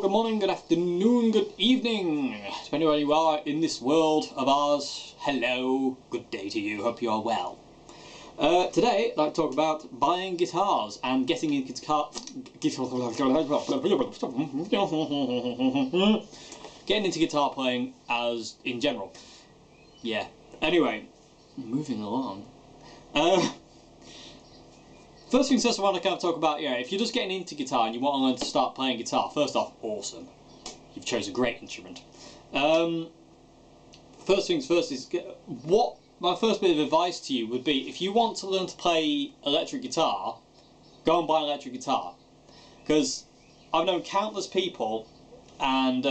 good morning, good afternoon, good evening, depending on where you are in this world of ours. Hello, good day to you, hope you are well. Today, I'd like to talk about buying guitars and getting into guitar playing as in general. Yeah. Anyway, moving along. First things first, I want to kind of talk about, if you're just getting into guitar and you want to learn to start playing guitar, first off, awesome. You've chosen a great instrument. First things first is, what my first bit of advice to you would be, if you want to learn to play electric guitar, go and buy an electric guitar. Because I've known countless people, and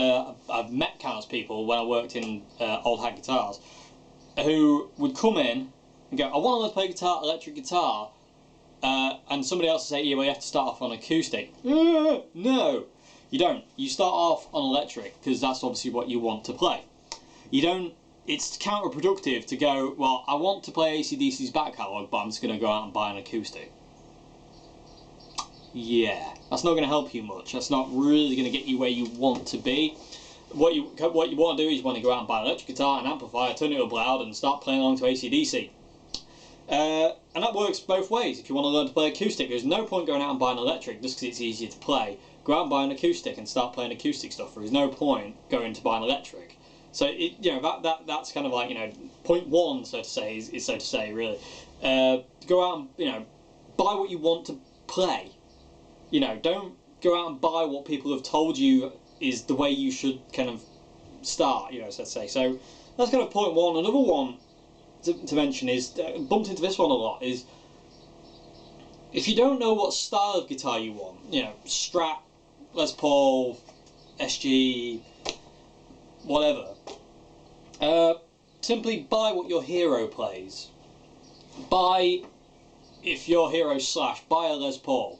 I've met countless people when I worked in old hat guitars, who would come in and go, I want to learn to play guitar, electric guitar, and somebody else would say, yeah, well, you have to start off on acoustic. No, you don't. You start off on electric, because that's obviously what you want to play. You don't, it's counterproductive to go, well, I want to play AC/DC's back catalogue, but I'm just going to go out and buy an acoustic. Yeah, that's not going to help you much. That's not really going to get you where you want to be. What you want to do is you want to go out and buy an electric guitar, an amplifier, turn it up loud, and start playing along to AC/DC. And that works both ways. If you want to learn to play acoustic, there's no point going out and buying electric just because it's easier to play. Go out and buy an acoustic and start playing acoustic stuff. There's no point going to buy an electric. So that's kind of like, point one, so to say, is so to say, really. Go out and buy what you want to play. Don't go out and buy what people have told you is the way you should kind of start. So to say. So that's kind of point one. Another one to mention is, bumped into this one a lot, is if you don't know what style of guitar you want, Strat, Les Paul, SG, whatever, simply buy what your hero plays. Buy, if your hero Slash, buy a Les Paul.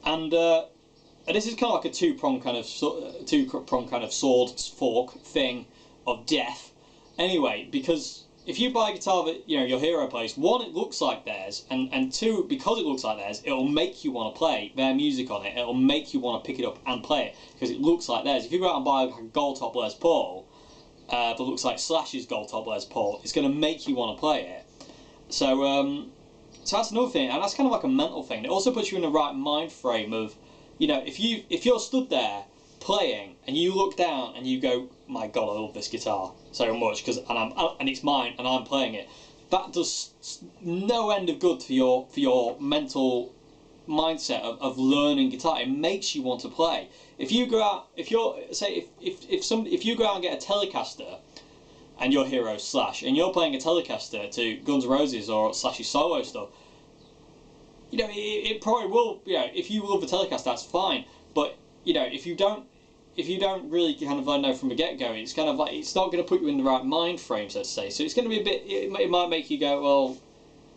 And this is kind of like a two-pronged kind of sword fork thing of death. Anyway, because if you buy a guitar that your hero plays, one, it looks like theirs, and two, because it looks like theirs, it'll make you want to play their music on it. It'll make you want to pick it up and play it because it looks like theirs. If you go out and buy a gold top Les Paul that looks like Slash's gold top Les Paul, it's going to make you want to play it. So that's another thing, and that's kind of like a mental thing. It also puts you in the right mind frame of, if you're stood there playing and you look down and you go, my God, I love this guitar so much and it's mine and I'm playing it. That does no end of good for your mental mindset of learning guitar. It makes you want to play. If you go out, if you go out and get a Telecaster and your hero's Slash, and you're playing a Telecaster to Guns N' Roses or Slash's solo stuff, it probably will. If you love the Telecaster, that's fine. But if you don't really kind of know from the get-go, it's kind of like, it's not going to put you in the right mind frame, so to say. So it's going to be a bit. It might make you go, well,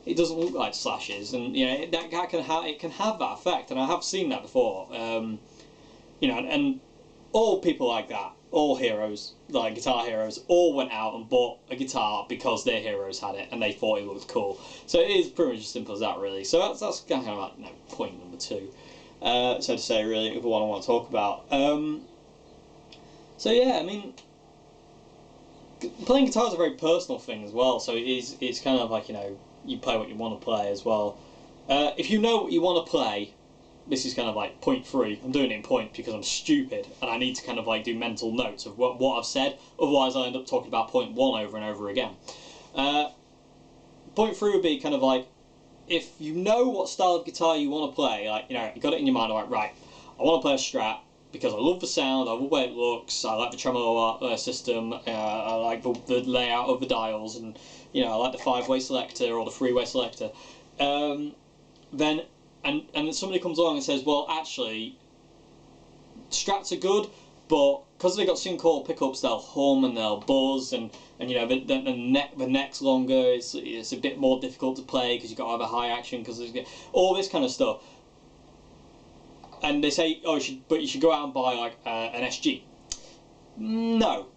it doesn't look like Slash's, and it can have that effect, and I have seen that before. And all people like that, all heroes, like guitar heroes, all went out and bought a guitar because their heroes had it and they thought it looked cool. So it is pretty much as simple as that, really. So that's kind of like point number two, so to say, really, the one I want to talk about. So yeah, I mean, playing guitar is a very personal thing as well. So it's kind of like, you play what you want to play as well. If you know what you want to play, this is kind of like point three. I'm doing it in point because I'm stupid and I need to kind of like do mental notes of what I've said. Otherwise, I'll end up talking about point one over and over again. Point three would be kind of like, if you know what style of guitar you want to play, like, you got it in your mind, like, right, I want to play a Strat because I love the sound, I love the way it looks, I like the tremolo system, I like the layout of the dials, and I like the 5-way selector or the 3-way selector. Then somebody comes along and says, well, actually, Strats are good, but because they've got single pickups, they'll hum and they'll buzz, and the neck's longer. It's a bit more difficult to play because you've got to have a high action, because there's all this kind of stuff. And they say, oh, but you should go out and buy like an SG. No,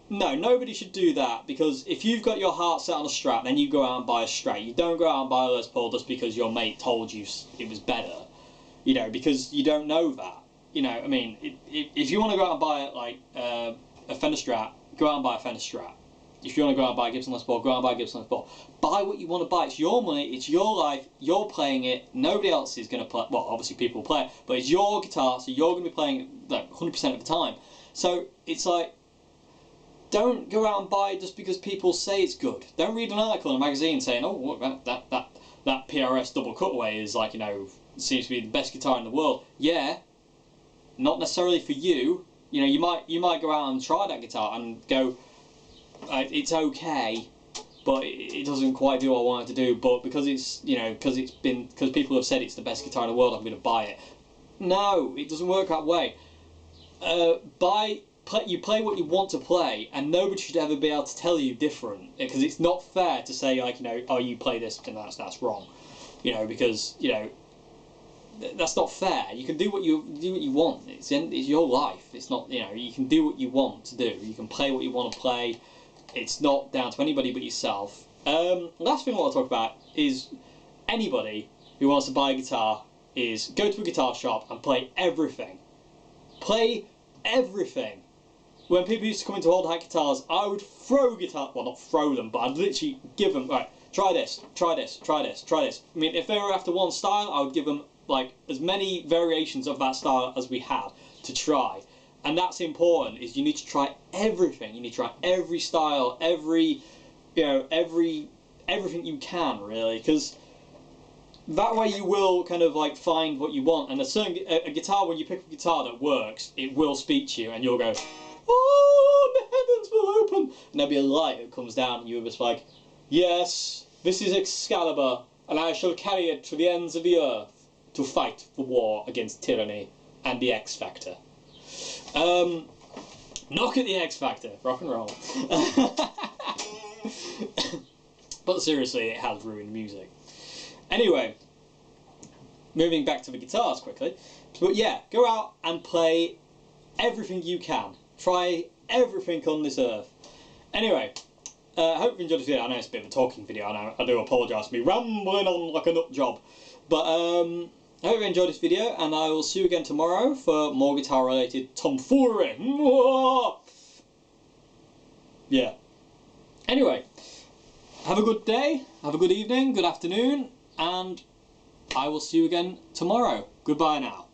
nobody should do that, because if you've got your heart set on a Strat, then you go out and buy a Strat. You don't go out and buy a Les Paul just because your mate told you it was better, because you don't know that. you know, I mean, if you want to go out and buy like a Fender Strat, go out and buy a Fender Strat. If you want to go out and buy a Gibson Les Paul, go out and buy a Gibson Les Paul. Buy what you want to buy. It's your money, it's your life, you're playing it. Nobody else is going to play. Well, obviously people play it, but it's your guitar, so you're going to be playing it like 100% of the time. So it's like, don't go out and buy it just because people say it's good. Don't read an article in a magazine saying, oh, look, that PRS double cutaway is like, you know, seems to be the best guitar in the world. Yeah, not necessarily for you. You know, you might go out and try that guitar and go, it's okay, but it doesn't quite do what I want it to do. But because it's, you know, because people have said it's the best guitar in the world, I'm going to buy it. No, it doesn't work that way. You play what you want to play, and nobody should ever be able to tell you different, because it's not fair to say, like, you know, oh, you play this and that's wrong, you know, because, you know, that's not fair. You can do what you want. It's your life. It's not, you know, you can do what you want to do. You can play what you want to play. It's not down to anybody but yourself. Last thing I want to talk about is anybody who wants to buy a guitar is go to a guitar shop and play everything. Play everything. When people used to come into old hat guitars, I would throw guitar, well, not throw them, but I'd literally give them, right, try this, try this, try this, try this. I mean, if they were after one style, I would give them like as many variations of that style as we had to try. And that's important, is you need to try everything. You need to try every style, every, you know, everything you can, really, because that way you will kind of like find what you want. And a guitar, when you pick a guitar that works, it will speak to you, and you'll go, oh, the heavens will open, and there'll be a light that comes down, and you're just like, yes, this is Excalibur, and I shall carry it to the ends of the earth to fight the war against tyranny and the X Factor. Knock at the X Factor, rock and roll. But seriously, it has ruined music. Anyway, moving back to the guitars quickly. But yeah, go out and play everything you can. Try everything on this earth. Anyway, I hope you enjoyed this video. I know it's a bit of a talking video, and I do apologise for me rambling on like a nut job. But I hope you enjoyed this video, and I will see you again tomorrow for more guitar-related tomfoolery. Yeah. Anyway, have a good day, have a good evening, good afternoon, and I will see you again tomorrow. Goodbye now.